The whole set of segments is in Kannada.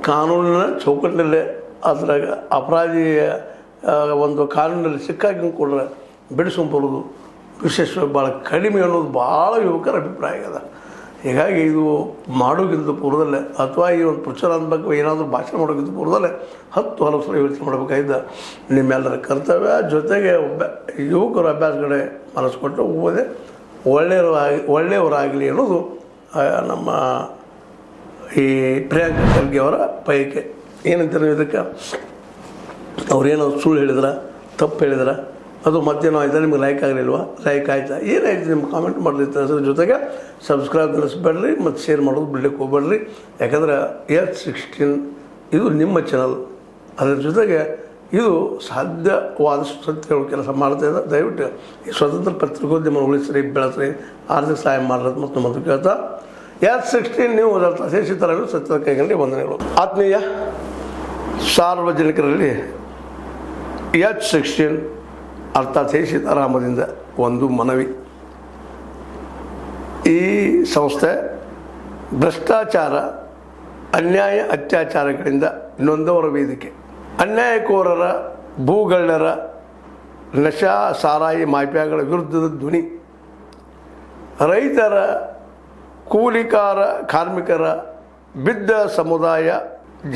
ಕಾನೂನಿನ ಚೌಕಟ್ಟಿನಲ್ಲೇ ಅದ್ರಾಗ ಅಪರಾಧಿಯ ಒಂದು ಕಾನೂನಲ್ಲಿ ಸಿಕ್ಕಾಗಿ ಕೂಡ ಬಿಡಿಸ್ಕೊಂಬರೋದು ವಿಶೇಷವಾಗಿ ಭಾಳ ಕಡಿಮೆ ಅನ್ನೋದು ಭಾಳ ಯುವಕರ ಅಭಿಪ್ರಾಯ ಅದ. ಹೀಗಾಗಿ ಇದು ಮಾಡೋಕ್ಕಿಂತ ಪೂರ್ವದಲ್ಲೇ ಅಥವಾ ಈ ಒಂದು ಪ್ರಚಾರದ ಬಗ್ಗೆ ಏನಾದರೂ ಭಾಷಣ ಮಾಡೋಕ್ಕಿಂತ ಪೂರ್ವದಲ್ಲೇ 10 ಹಲವು ಸಲ ಯೋಚನೆ ಮಾಡಬೇಕಾಗಿದ್ದ ನಿಮ್ಮೆಲ್ಲರ ಕರ್ತವ್ಯ. ಜೊತೆಗೆ ಯುವಕರು ಅಭ್ಯಾಸ ಕಡೆ ಮನಸ್ಸು ಕೊಟ್ಟು ಓದೇ ಒಳ್ಳೆಯವರಾಗಲಿ ಅನ್ನೋದು ನಮ್ಮ ಈ ಪ್ರಿಯಾಂಕಾ ಖರ್ಗೆ ಅವರ ಬಯಕೆ. ಏನಂತಾರೆ ಇದಕ್ಕೆ, ಅವ್ರೇನೋ ಸುಳ್ಳು ಹೇಳಿದ್ರೆ, ತಪ್ಪು ಹೇಳಿದ್ರೆ, ಅದು ಮತ್ತೇನೋ ಆಯ್ತಾ ನಿಮ್ಗೆ ಲೈಕ್ ಆಗಲಿಲ್ವಾ, ಲೈಕ್ ಆಯ್ತಾ, ಏನಾಯ್ತು ನಿಮ್ಗೆ ಕಾಮೆಂಟ್ ಮಾಡಲಿತ್ತು. ಅದ್ರ ಜೊತೆಗೆ ಸಬ್ಸ್ಕ್ರೈಬ್ ತಿಳಿಸ್ಬೇಡ್ರಿ ಮತ್ತು ಶೇರ್ ಮಾಡೋದು ಬಿಡ್ಲಿಕ್ಕೆ ಹೋಗ್ಬೇಡ್ರಿ. ಯಾಕಂದ್ರೆ H16 ಇದು ನಿಮ್ಮ ಚಾನಲ್. ಅದರ ಜೊತೆಗೆ ಇದು ಸಾಧ್ಯವಾದಷ್ಟು ಸತ್ಯ ಹೇಳೋ ಕೆಲಸ ಮಾಡ್ತಾಯಿದ್ದ. ದಯವಿಟ್ಟು ಈ ಸ್ವತಂತ್ರ ಪತ್ರಿಕೋದ್ಯಮ ಉಳಿಸ್ರಿ, ಬೆಳೆಸ್ರಿ, ಆರ್ಥಿಕ ಸಹಾಯ ಮಾಡೋದು ಮತ್ತು ಮತ್ತು ಕೇಳ್ತಾ H16 ನೀವು ಶೇಷಿತರನ್ನು ಸತ್ಯದ ಕೈಗಳಲ್ಲಿ ವಂದನೆಗಳು. ಆತ್ಮೀಯ ಸಾರ್ವಜನಿಕರಲ್ಲಿ H16 ಅರ್ಥಾತ್ ಸೀತಾರಾಮದಿಂದ ಒಂದು ಮನವಿ. ಈ ಸಂಸ್ಥೆ ಭ್ರಷ್ಟಾಚಾರ, ಅನ್ಯಾಯ, ಅತ್ಯಾಚಾರಗಳಿಂದ ನೊಂದವರ ವೇದಿಕೆ. ಅನ್ಯಾಯಕೋರರ, ಭೂಗಳ್ಳರ, ನಶಾ ಸಾರಾಯಿ ಮಾಫಿಯಾಗಳ ವಿರುದ್ಧದ ಧ್ವನಿ. ರೈತರ, ಕೂಲಿಕಾರ, ಕಾರ್ಮಿಕರ, ಬಿದ್ದ ಸಮುದಾಯ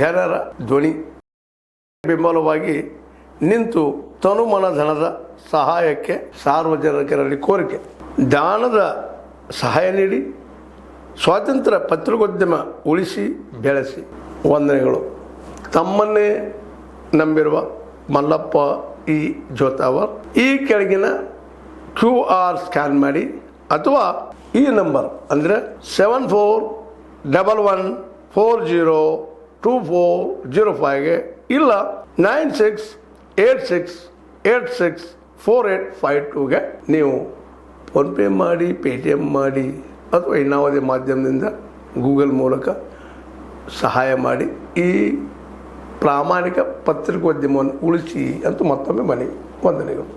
ಜನರ ಧ್ವನಿ. ಬೆಂಬಲವಾಗಿ ನಿಂತು ತನುಮನ ಧನದ ಸಹಾಯಕ್ಕೆ ಸಾರ್ವಜನಿಕರಲ್ಲಿ ಕೋರಿಕೆ. ದಾನದ ಸಹಾಯ ನೀಡಿ ಸ್ವಾತಂತ್ರ್ಯ ಪತ್ರಿಕೋದ್ಯಮ ಉಳಿಸಿ ಬೆಳೆಸಿ. ವಂದನೆಗಳು. ತಮ್ಮನ್ನೇ ನಂಬಿರುವ ಮಲ್ಲಪ್ಪ ಇ ಜೋತಾವರ್. ಈ ಕೆಳಗಿನ QR ಸ್ಕ್ಯಾನ್ ಮಾಡಿ ಅಥವಾ ಈ ನಂಬರ್ ಅಂದರೆ 7411402405ಗೆ ಇಲ್ಲ 9686864852ಗೆ ನೀವು ಫೋನ್ಪೇ ಮಾಡಿ, ಪೇಟಿಎಮ್ ಮಾಡಿ ಅಥವಾ ಇನ್ನಾವುದೇ ಮಾಧ್ಯಮದಿಂದ ಗೂಗಲ್ ಮೂಲಕ ಸಹಾಯ ಮಾಡಿ ಈ ಪ್ರಾಮಾಣಿಕ ಪತ್ರಿಕೋದ್ಯಮವನ್ನು ಉಳಿಸಿ ಅಂತ ಮತ್ತೊಮ್ಮೆ ಮನವಿ. ವಂದನೆಗಳು.